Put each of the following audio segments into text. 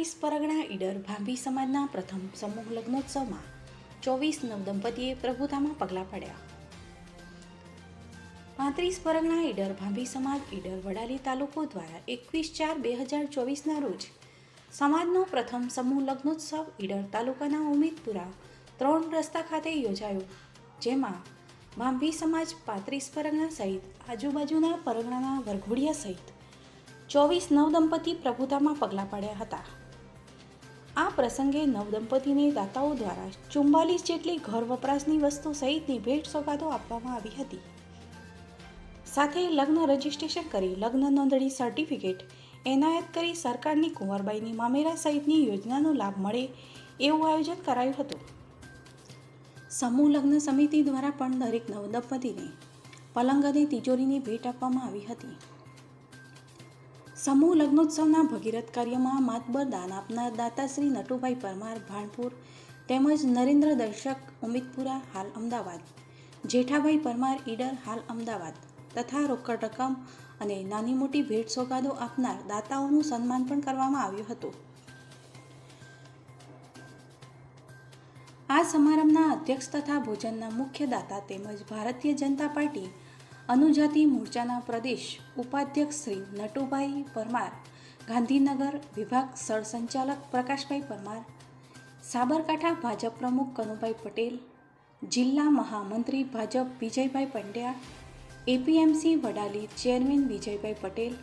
પાંત્રીસ પરગણા ઈડર ભાંભી સમાજના પ્રથમ સમૂહ લગ્નોત્સવમાં 24 નવદંપતીએ પ્રભુતામાં પગલાં પડ્યા. પાંત્રીસ પરગણા ઈડર ભાંભી સમાજ ઈડર વડાલી તાલુકો દ્વારા 21/4/2024ના રોજ સમાજનો પ્રથમ સમૂહ લગ્નોત્સવ ઈડર તાલુકાના ઉમેદપુરા 3 રસ્તા ખાતે યોજાયો, જેમાં ભાંભી સમાજ 35 પરગણા સહિત આજુબાજુના પરગણાના વરઘોડિયા સહિત 24 નવદંપતી પ્રભુતામાં પગલાં પડ્યા હતા. આ પ્રસંગે નવદંપતીને દાતાઓ દ્વારા 44 જેટલી ઘર વપરાશની વસ્તુ સહિતની ભેટ સોગાદો આપવામાં આવી હતી. સાથે લગ્ન રજીસ્ટ્રેશન કરી લગ્ન નોંધણી સર્ટિફિકેટ એનાયત કરી સરકારની કુંવરબાઈની મામેરા સહિતની યોજનાનો લાભ મળે એવું આયોજન કરાયું હતું. સમૂહ લગ્ન સમિતિ દ્વારા પણ દરેક નવદંપતીને પલંગ અને તિજોરીની ભેટ આપવામાં આવી હતી. સમૂહ લગ્નોત્સવના ભગીરથ કાર્યમાં માતબર દાન આપનાર દાતા શ્રી નટુભાઈ પરમાર ભાણપુર તેમજ નરેન્દ્ર દર્શક ઉમેદપુરા હાલ અમદાવાદ, જેઠાભાઈ પરમાર ઈડર હાલ અમદાવાદ તથા રોકડ રકમ અને નાની મોટી ભેટ સોગાદો આપનાર દાતાઓનું સન્માન પણ કરવામાં આવ્યું હતું. આ સમારંભના અધ્યક્ષ તથા ભોજનના મુખ્ય દાતા તેમજ ભારતીય જનતા પાર્ટી અનુજાતિ મોરચાના પ્રદેશ ઉપાધ્યક્ષ શ્રી નટુભાઈ પરમાર, ગાંધીનગર વિભાગ સરસંચાલક પ્રકાશભાઈ પરમાર, સાબરકાંઠા ભાજપ પ્રમુખ કનુભાઈ પટેલ, જિલ્લા મહામંત્રી ભાજપ વિજયભાઈ પંડ્યા, એપીએમસી વડાલી ચેરમેન વિજયભાઈ પટેલ,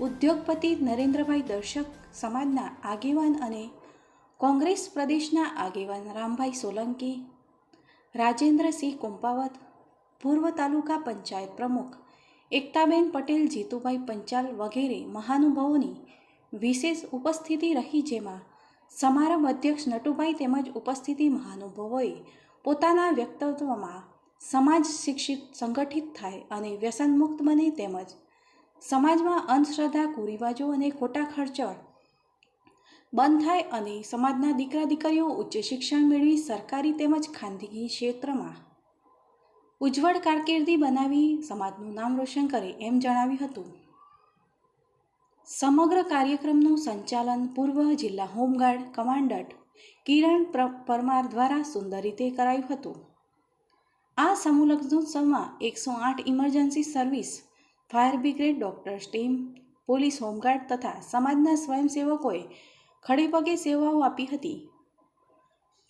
ઉદ્યોગપતિ નરેન્દ્રભાઈ દર્શક, સમાજના આગેવાન અને કોંગ્રેસ પ્રદેશના આગેવાન રામભાઈ સોલંકી, રાજેન્દ્રસિંહ કોમ્પાવત, પૂર્વ તાલુકા પંચાયત પ્રમુખ એકતાબેન પટેલ, જીતુભાઈ પંચાલ વગેરે મહાનુભાવોની વિશેષ ઉપસ્થિતિ રહી, જેમાં સમારંભ અધ્યક્ષ નટુભાઈ તેમજ ઉપસ્થિતિ મહાનુભાવોએ પોતાના વ્યક્તિત્વમાં સમાજ શિક્ષિત સંગઠિત થાય અને વ્યસનમુક્ત બને તેમજ સમાજમાં અંધશ્રદ્ધા, કુરિવાજો અને ખોટા ખર્ચા બંધ થાય અને સમાજના દીકરા દીકરીઓ ઉચ્ચ શિક્ષણ મેળવી સરકારી તેમજ ખાનગી ક્ષેત્રમાં ઉજ્જવળ કારકિર્દી બનાવી સમાજનું નામ રોશન કરે એમ જણાવ્યું હતું. સમગ્ર કાર્યક્રમનું સંચાલન પૂર્વ જિલ્લા હોમગાર્ડ કમાન્ડન્ટ કિરણ પરમાર દ્વારા સુંદર રીતે કરાયું હતું. આ સમૂહ લગ્નોત્સવમાં 108 emergency service, fire brigade, doctors team, police, home guard તથા સમાજના સ્વયંસેવકોએ ખડેપગે સેવાઓ આપી હતી.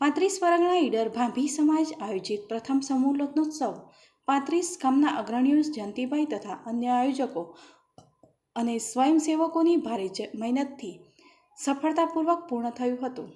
35 પરગણા ઈડર ભાંભી સમાજ આયોજિત પ્રથમ સમૂહ લગ્નોત્સવ 35 ગામના અગ્રણીઓ, જયંતિભાઈ તથા અન્ય આયોજકો અને સ્વયંસેવકોની ભારે મહેનતથી સફળતાપૂર્વક પૂર્ણ થયું હતું.